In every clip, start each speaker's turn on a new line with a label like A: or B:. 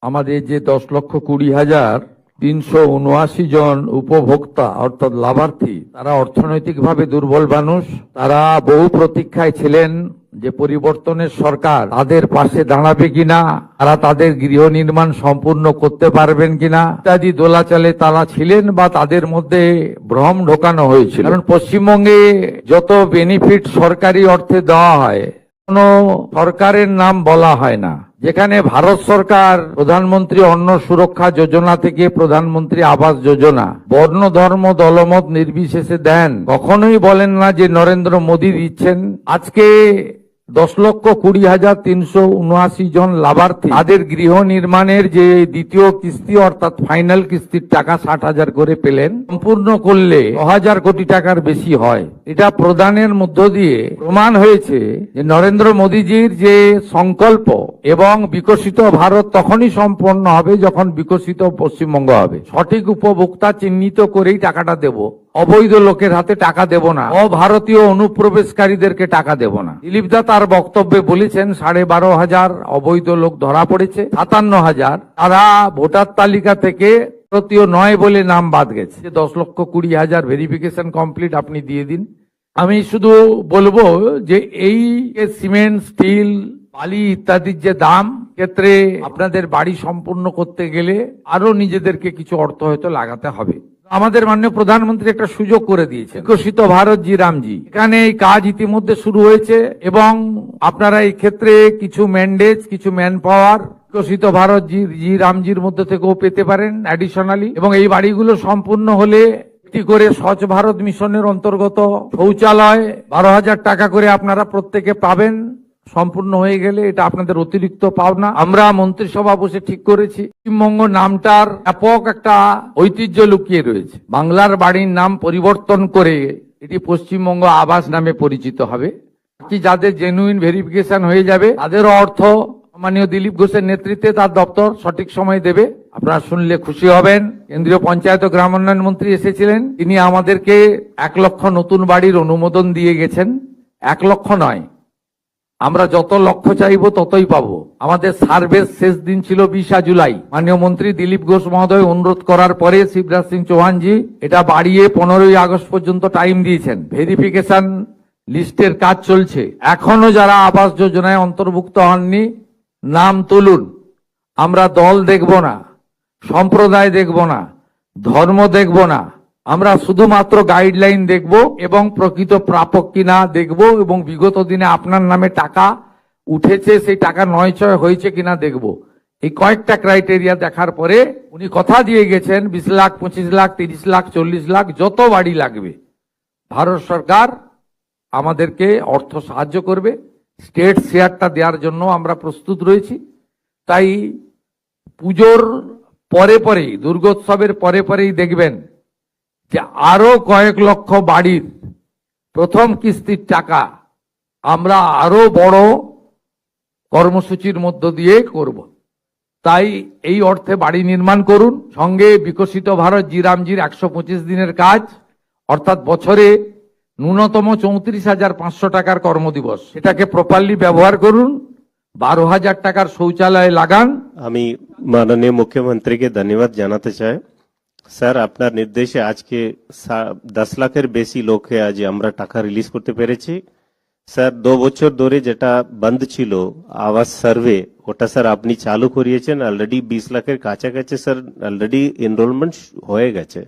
A: আমাদের যে 10,20,379 জন উপভোক্তা অর্থাৎ লাভার্থী, তারা অর্থনৈতিকভাবে দুর্বল মানুষ। তারা বহু প্রতীক্ষায় ছিলেন যে পরিবর্তনের সরকার তাদের পাশে দাঁড়াবে কিনা, তারা তাদের গৃহ নির্মাণ সম্পূর্ণ করতে পারবেন কিনা ইত্যাদি দোলাচলে তারা ছিলেন বা তাদের মধ্যে ভ্রম ঢোকানো হয়েছিল। কারণ পশ্চিমবঙ্গে যত বেনিফিট সরকারি অর্থে দেওয়া হয়, কোন সরকারের নাম বলা হয় না। যেখানে ভারত সরকার প্রধানমন্ত্রী অন্ন সুরক্ষা যোজনা থেকে প্রধানমন্ত্রী আবাস যোজনা বর্ণ ধর্ম দলমত নির্বিশেষে দেন, কখনোই বলেন না যে নরেন্দ্র মোদী দিচ্ছেন। আজকে 10,20,379 জন লাভার্থী তাদের গৃহ নির্মাণের যে দ্বিতীয় কিস্তি অর্থাৎ ফাইনাল কিস্তির টাকা 60,000 করে পেলেন। সম্পূর্ণ করলে 6,000 কোটি টাকার বেশি হয়। এটা প্রদানের মধ্য দিয়ে প্রমাণ হয়েছে যে নরেন্দ্র মোদীজির যে সংকল্প এবং বিকশিত ভারত তখনই সম্পন্ন হবে যখন বিকশিত পশ্চিমবঙ্গ হবে। সঠিক উপভোক্তা চিহ্নিত করেই টাকাটা দেব, অবৈধ লোকের হাতে টাকা দেব না, অভারতীয় অনুপ্রবেশকারীদেরকে টাকা দেব না। দিলীপ দা তার বক্তব্যে বলেছেন 12,500 অবৈধ লোক ধরা পড়েছে, 57,000 তারা ভোটার তালিকা থেকে ভারতীয় নয় বলে নাম বাদ গেছে। 10,20,000 ভেরিফিকেশন কমপ্লিট আপনি দিয়ে দিন। আমি শুধু বলবো যে এই সিমেন্ট, স্টিল, বালি ইত্যাদির যে দাম, ক্ষেত্রে আপনাদের বাড়ি সম্পূর্ণ করতে গেলে আরো নিজেদেরকে কিছু অর্থ হয়তো লাগাতে হবে। আমাদের মাননীয় প্রধানমন্ত্রী একটা সুযোগ করে দিয়েছে, বিকশিত ভারত জি রামজি। এখানে এই কাজ ইতিমধ্যে শুরু হয়েছে এবং আপনারা এই ক্ষেত্রে কিছু ম্যান্ডেজ, কিছু ম্যান পাওয়ার বিকশিত ভারত জি রামজির মধ্যে থেকেও পেতে পারেন অ্যাডিশনালি। এবং এই বাড়িগুলো সম্পূর্ণ হলে একটি করে স্বচ্ছ ভারত মিশনের অন্তর্গত শৌচালয় 12,000 টাকা করে আপনারা প্রত্যেকে পাবেন। সম্পূর্ণ হয়ে গেলে এটা আপনাদের অতিরিক্ত পাওনা। আমরা মন্ত্রিসভা বসে ঠিক করেছি, পশ্চিমবঙ্গ নামটার ব্যাপক একটা ঐতিহ্য লুকিয়ে রয়েছে। বাংলার বাড়ির নাম পরিবর্তন করে এটি পশ্চিমবঙ্গ আবাস নামে পরিচিত হবে। কি যাদের জেনুইন ভেরিফিকেশন হয়ে যাবে তাদেরও অর্থ মাননীয় দিলীপ ঘোষের নেতৃত্বে তার দপ্তর সঠিক সময় দেবে। আপনারা শুনলে খুশি হবেন। কেন্দ্রীয় পঞ্চায়েত ও গ্রাম উন্নয়ন মন্ত্রী এসেছিলেন, তিনি আমাদেরকে 1 লক্ষ নতুন বাড়ির অনুমোদন দিয়ে গেছেন। 1 লক্ষ নয়, আমরা যত লক্ষ্য চাইবো ততই পাবো। আমাদের সার্ভের শেষ দিন ছিল 20 জুলাই। মাননীয় মন্ত্রী দিলীপ ঘোষ মহোদয় অনুরোধ করার পরে শিবরাজ সিং চৌহানজি এটা বাড়িয়ে 15 আগস্ট পর্যন্ত টাইম দিয়েছেন। ভেরিফিকেশন লিস্টের কাজ চলছে। এখনো যারা আবাস যোজনায় অন্তর্ভুক্ত হননি নাম তুলুন। আমরা দল দেখব না, সম্প্রদায় দেখব না, ধর্ম দেখব না, আমরা শুধুমাত্র গাইডলাইন দেখব এবং প্রকৃত প্রাপক কিনা দেখব এবং বিগত দিনে আপনার নামে টাকা উঠেছে সেই টাকা নয়ছয় হয়েছে কিনা দেখব। এই কয়েকটা ক্রাইটেরিয়া দেখার পরে উনি কথা দিয়ে গেছেন 20 লাখ, 25 লাখ, 30 লাখ, 40 লাখ যত বাড়ি লাগবে ভারত সরকার আমাদেরকে অর্থ সাহায্য করবে। স্টেট শেয়ারটা দেওয়ার জন্য আমরা প্রস্তুত রয়েছি। তাই পুজোর পরে পরেই, দুর্গোৎসবের পরে পরেই দেখবেন যে আরো কয়েক লক্ষ বাড়ির প্রথম কিস্তির টাকা আমরা আরো বড় কর্মসূচির মধ্য দিয়ে করব। তাই এই অর্থে বাড়ি নির্মাণ করুন। সঙ্গে বিকশিত ভারত জি রামজির 125 দিনের কাজ অর্থাৎ বছরে ন্যূনতম 34,500 টাকার কর্মদিবস, এটাকে প্রপারলি ব্যবহার করুন। 12,000 টাকার শৌচালয় লাগান।
B: আমি মাননীয় মুখ্যমন্ত্রীকে ধন্যবাদ জানাতে চাই। স্যার, আপনার নির্দেশে আজকে 10 লাখের বেশি লোককে আজ আমরা টাকা রিলিজ করতে পেরেছি। স্যার, 2 বছর ধরে যেটা বন্ধ ছিল আবাস সার্ভে, ওটা স্যার আপনি চালু করিয়েছেন। অলরেডি 20 লাখের কাছাকাছি স্যার অলরেডি এনরোলমেন্ট হয়ে গেছে।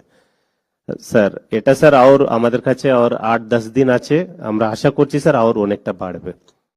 B: স্যার এটা স্যার আর আমাদের কাছে আর 8-10 দিন আছে, আমরা আশা করছি স্যার আর অনেকটা বাড়বে।